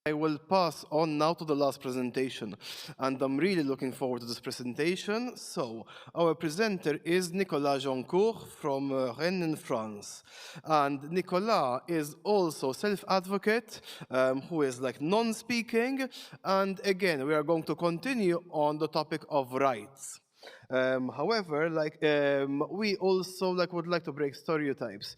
I will pass on now to the last presentation, and I'm really looking forward to this presentation. So, our presenter is Nicolas Joncour from Rennes in France. And Nicolas is also self-advocate, who is like non-speaking. And again, we are going to continue on the topic of rights. However, we also would like to break stereotypes.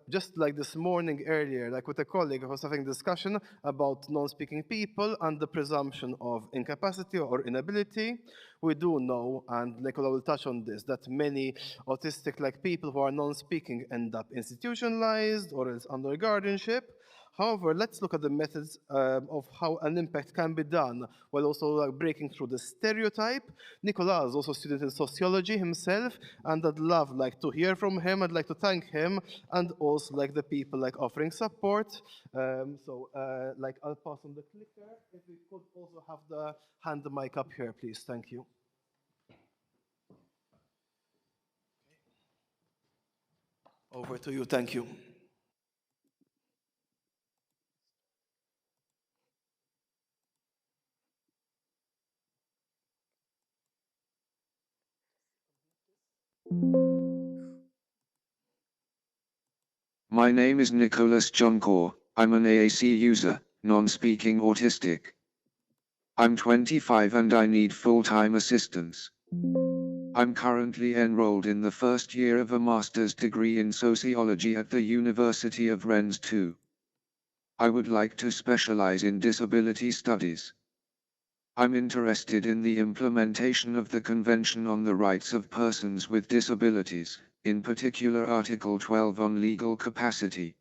Just like this morning earlier, like with a colleague, I was having a discussion about non-speaking people and the presumption of incapacity or inability. We do know, and Nicola will touch on this, that many autistic-like people who are non-speaking end up institutionalized or else under guardianship. However, let's look at the methods of how an impact can be done while also breaking through the stereotype. Nicolas is also a student in sociology himself, and I'd love to hear from him. I'd like to thank him and also the people offering support. I'll pass on the clicker. If we could also have the hand mic up here, please. Thank you. Over to you. Thank you. My name is Nicolas Joncour. I'm an AAC user, non-speaking autistic. I'm 25 and I need full-time assistance. I'm currently enrolled in the first year of a master's degree in sociology at the University of Rennes 2. I would like to specialize in disability studies. I'm interested in the implementation of the Convention on the Rights of Persons with Disabilities, in particular Article 12 on legal capacity.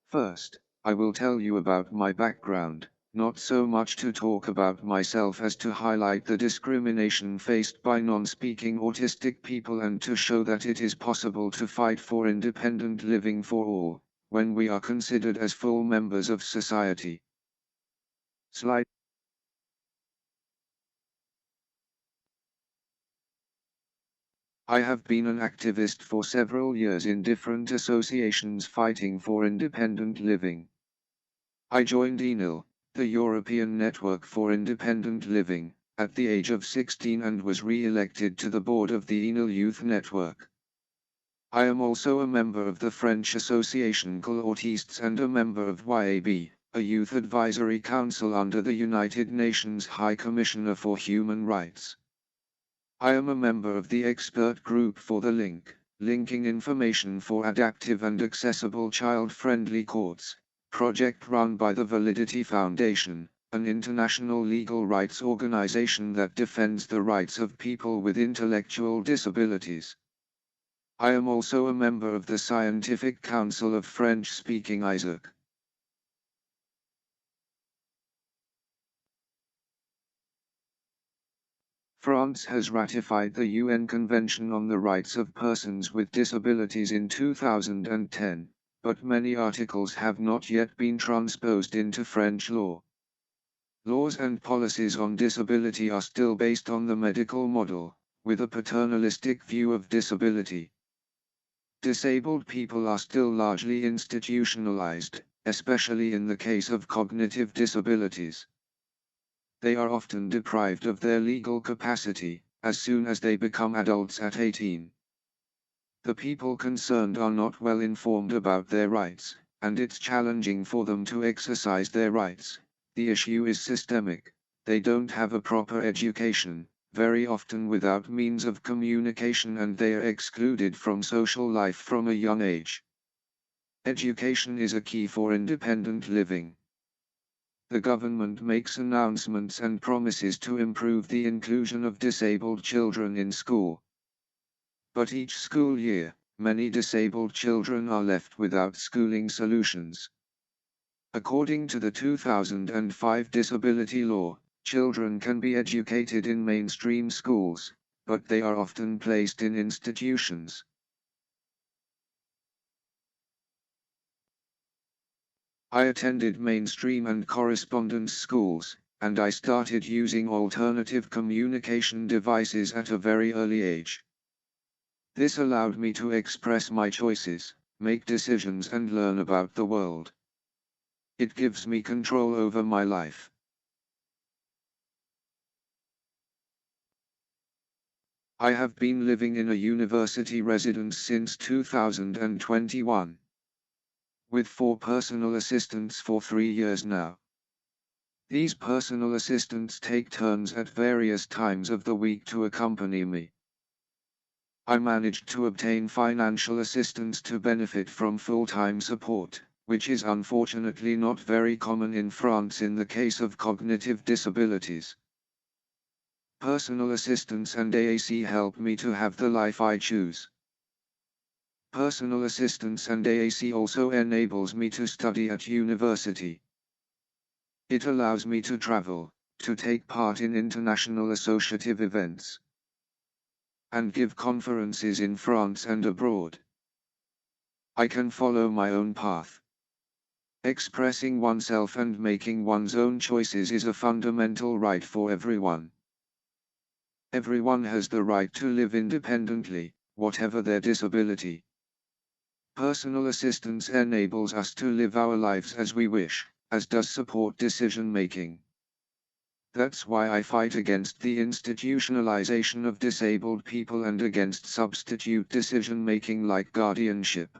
First, I will tell you about my background, not so much to talk about myself as to highlight the discrimination faced by non-speaking autistic people and to show that it is possible to fight for independent living for all, when we are considered as full members of society. Slide. I have been an activist for several years in different associations fighting for independent living. I joined ENIL, the European Network for Independent Living, at the age of 16 and was re-elected to the board of the ENIL Youth Network. I am also a member of the French Association called Autistes and a member of YAB, a youth advisory council under the United Nations High Commissioner for Human Rights. I am a member of the expert group for the linking information for adaptive and accessible child-friendly courts, project run by the Validity Foundation, an international legal rights organization that defends the rights of people with intellectual disabilities. I am also a member of the Scientific Council of French-speaking Isaac. France has ratified the UN Convention on the Rights of Persons with Disabilities in 2010, but many articles have not yet been transposed into French law. Laws and policies on disability are still based on the medical model, with a paternalistic view of disability. Disabled people are still largely institutionalized, especially in the case of cognitive disabilities. They are often deprived of their legal capacity, as soon as they become adults at 18. The people concerned are not well informed about their rights, and it's challenging for them to exercise their rights. The issue is systemic. They don't have a proper education, very often without means of communication, and they are excluded from social life from a young age. Education is a key for independent living. The government makes announcements and promises to improve the inclusion of disabled children in school. But each school year, many disabled children are left without schooling solutions. According to the 2005 disability law, children can be educated in mainstream schools, but they are often placed in institutions. I attended mainstream and correspondence schools, and I started using alternative communication devices at a very early age. This allowed me to express my choices, make decisions and learn about the world. It gives me control over my life. I have been living in a university residence since 2021. With 4 personal assistants for 3 years now. These personal assistants take turns at various times of the week to accompany me. I managed to obtain financial assistance to benefit from full-time support, which is unfortunately not very common in France in the case of cognitive disabilities. Personal assistance and AAC help me to have the life I choose. Personal assistance and AAC also enables me to study at university. It allows me to travel, to take part in international associative events, and give conferences in France and abroad. I can follow my own path. Expressing oneself and making one's own choices is a fundamental right for everyone. Everyone has the right to live independently, whatever their disability. Personal assistance enables us to live our lives as we wish, as does support decision-making. That's why I fight against the institutionalization of disabled people and against substitute decision-making like guardianship.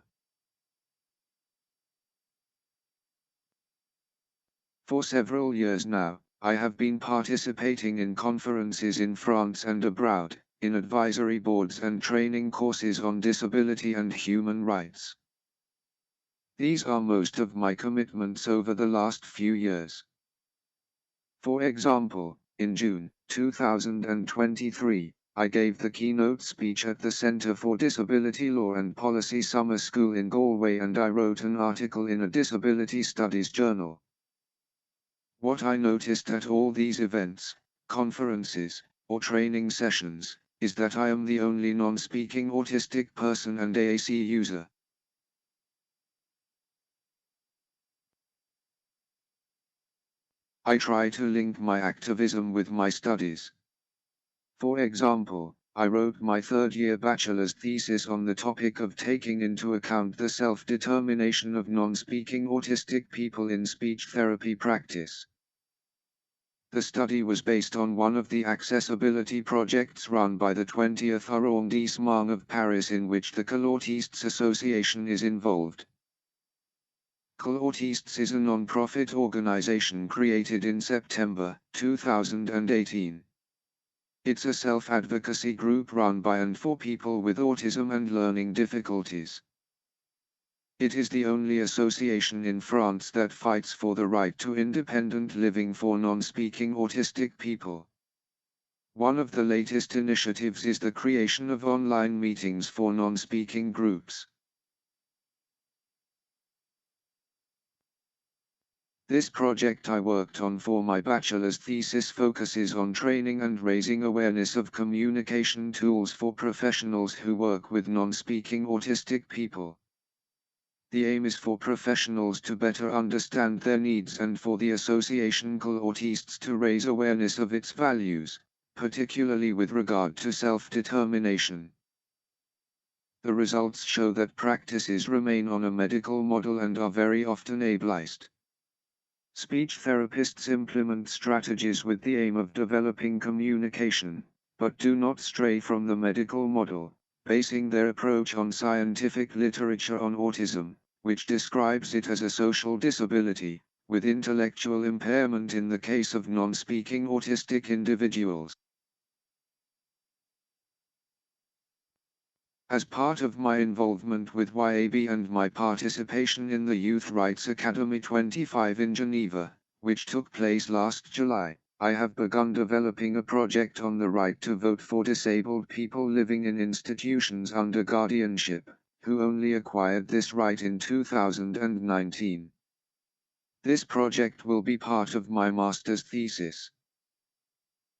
For several years now, I have been participating in conferences in France and abroad, in advisory boards and training courses on disability and human rights. These are most of my commitments over the last few years. For example, in June 2023, I gave the keynote speech at the Center for Disability Law and Policy Summer School in Galway, and I wrote an article in a disability studies journal. What I noticed at all these events, conferences, or training sessions, is that I am the only non-speaking autistic person and AAC user. I try to link my activism with my studies. For example, I wrote my third-year bachelor's thesis on the topic of taking into account the self-determination of non-speaking autistic people in speech therapy practice. The study was based on one of the accessibility projects run by the 20th arrondissement of Paris, in which the Autistes Association is involved. Autistes is a non-profit organization created in September 2018. It's a self-advocacy group run by and for people with autism and learning difficulties. It is the only association in France that fights for the right to independent living for non-speaking autistic people. One of the latest initiatives is the creation of online meetings for non-speaking groups. This project I worked on for my bachelor's thesis focuses on training and raising awareness of communication tools for professionals who work with non-speaking autistic people. The aim is for professionals to better understand their needs and for the association Autistes to raise awareness of its values, particularly with regard to self-determination. The results show that practices remain on a medical model and are very often ableist. Speech therapists implement strategies with the aim of developing communication, but do not stray from the medical model, basing their approach on scientific literature on autism, which describes it as a social disability, with intellectual impairment in the case of non-speaking autistic individuals. As part of my involvement with YAB and my participation in the Youth Rights Academy 25 in Geneva, which took place last July, I have begun developing a project on the right to vote for disabled people living in institutions under guardianship, who only acquired this right in 2019. This project will be part of my master's thesis.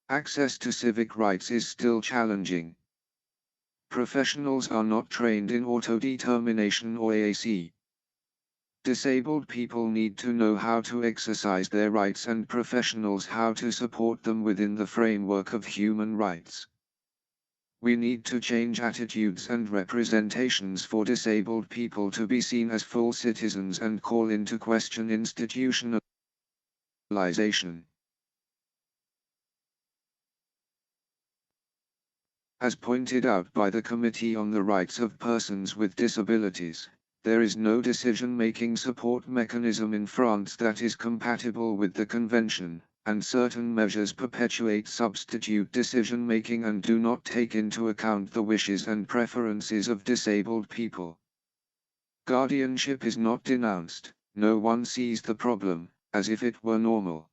Access to civic rights is still challenging. Professionals are not trained in autodetermination or AAC. Disabled people need to know how to exercise their rights and professionals how to support them within the framework of human rights. We need to change attitudes and representations for disabled people to be seen as full citizens and call into question institutionalization. As pointed out by the Committee on the Rights of Persons with Disabilities, there is no decision-making support mechanism in France that is compatible with the Convention, and certain measures perpetuate substitute decision-making and do not take into account the wishes and preferences of disabled people. Guardianship is not denounced, no one sees the problem, as if it were normal.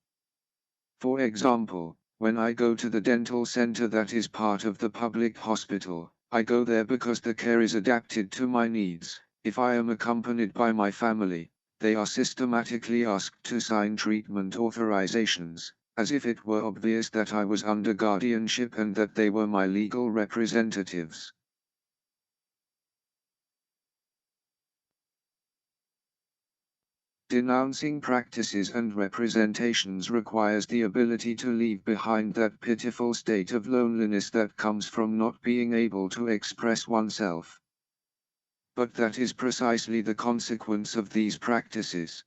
For example, when I go to the dental center that is part of the public hospital, I go there because the care is adapted to my needs. If I am accompanied by my family, they are systematically asked to sign treatment authorizations, as if it were obvious that I was under guardianship and that they were my legal representatives. Denouncing practices and representations requires the ability to leave behind that pitiful state of loneliness that comes from not being able to express oneself. But that is precisely the consequence of these practices.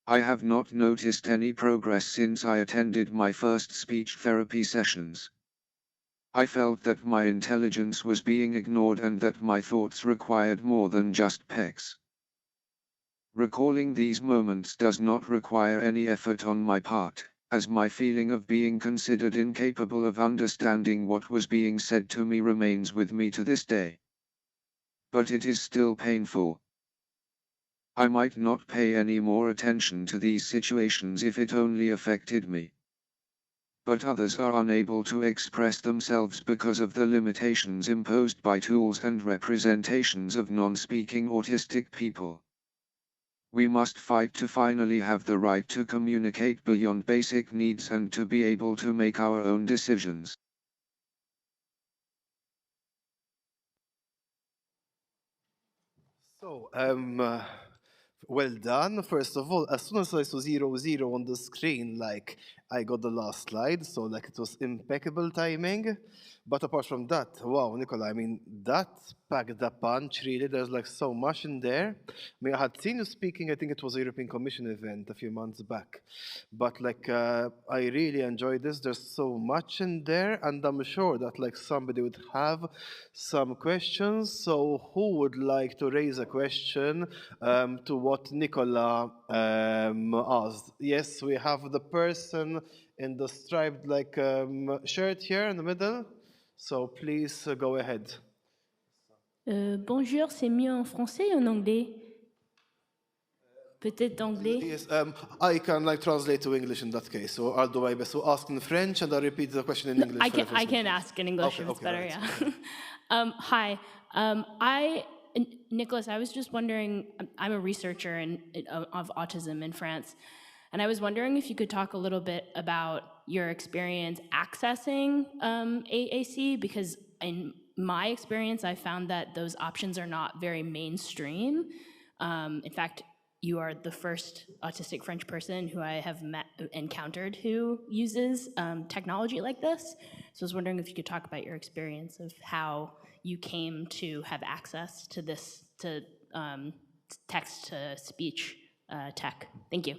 I have not noticed any progress since I attended my first speech therapy sessions. I felt that my intelligence was being ignored and that my thoughts required more than just pecs. Recalling these moments does not require any effort on my part, as my feeling of being considered incapable of understanding what was being said to me remains with me to this day. But it is still painful. I might not pay any more attention to these situations if it only affected me. But others are unable to express themselves because of the limitations imposed by tools and representations of non-speaking autistic people. We must fight to finally have the right to communicate beyond basic needs and to be able to make our own decisions. So, well done. First of all, as soon as I saw 00 on the screen, like I got the last slide, so like it was impeccable timing. But apart from that, wow, Nicola, I mean, that packed the punch, really. There's like so much in there. I mean, I had seen you speaking, I think it was a European Commission event a few months back. But like, I really enjoyed this. There's so much in there, and I'm sure that like somebody would have some questions. So who would like to raise a question to what Nicola asked? Yes, we have the person in the striped like shirt here in the middle. So please go ahead. Bonjour, c'est mieux en français ou en anglais? Peut-être anglais? Yes, I can like translate to English in that case. So I'll do my best. So ask in French and I'll repeat the question in English. I can ask in English if it's better, right. yeah. Hi, Nicholas, I was just wondering, I'm a researcher of autism in France, and I was wondering if you could talk a little bit about your experience accessing AAC, because in my experience, I found that those options are not very mainstream. In fact, you are the first autistic French person who I have encountered who uses technology like this. So I was wondering if you could talk about your experience of how you came to have access to this, to text-to-speech tech. Thank you.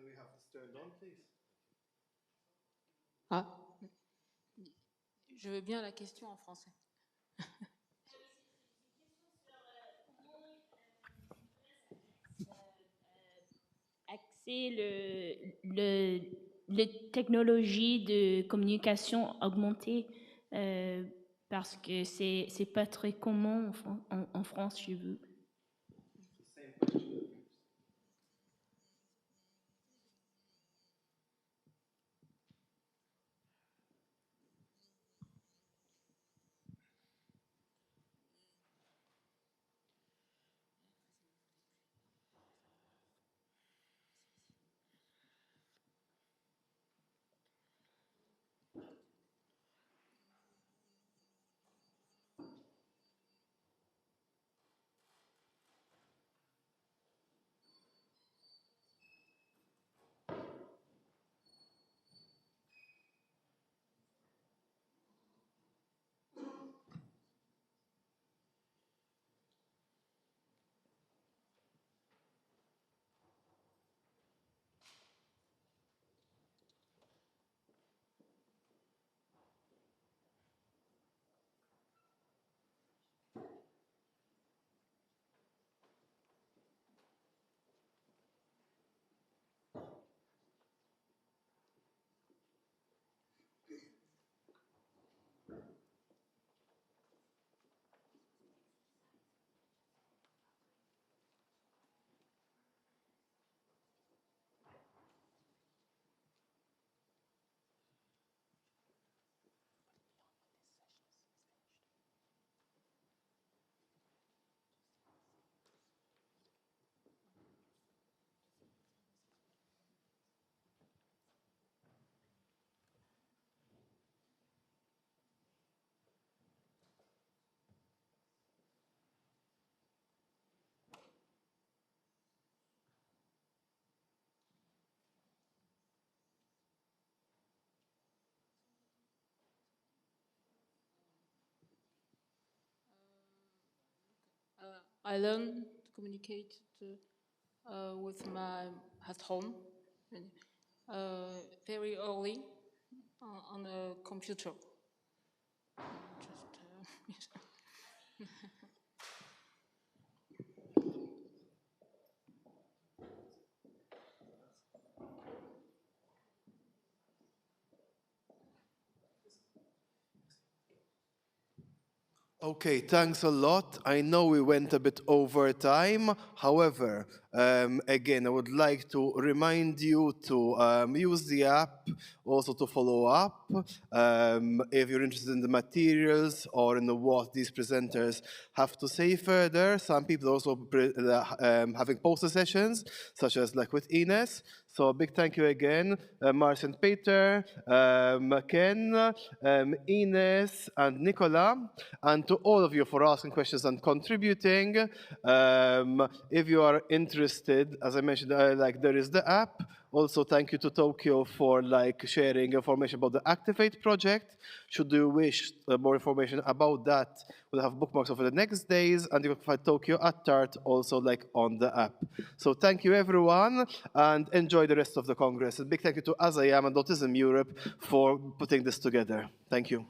Can we have this turned on, please? Ah. Je veux bien la question en français. Axer les technologies de communication augmentée parce que c'est pas très commun en France chez vous. I learned to communicate with my at home very early on a computer. Okay, thanks a lot. I know we went a bit over time. However, again, I would like to remind you to use the app, also to follow up. If you're interested in the materials or in what these presenters have to say further, some people also having poster sessions, such as like with Ines. So a big thank you again, Marcia and Peter, Ken, Ines, and Nicola, and to all of you for asking questions and contributing. If you are interested, as I mentioned, like there is the app. Also, thank you to Tokyo for like sharing information about the Activate project. Should you wish more information about that, we'll have bookmarks over the next days, and you can find Tokyo at Tart also like on the app. So thank you everyone, and enjoy the rest of the Congress. A big thank you to As I Am and Autism Europe for putting this together. Thank you.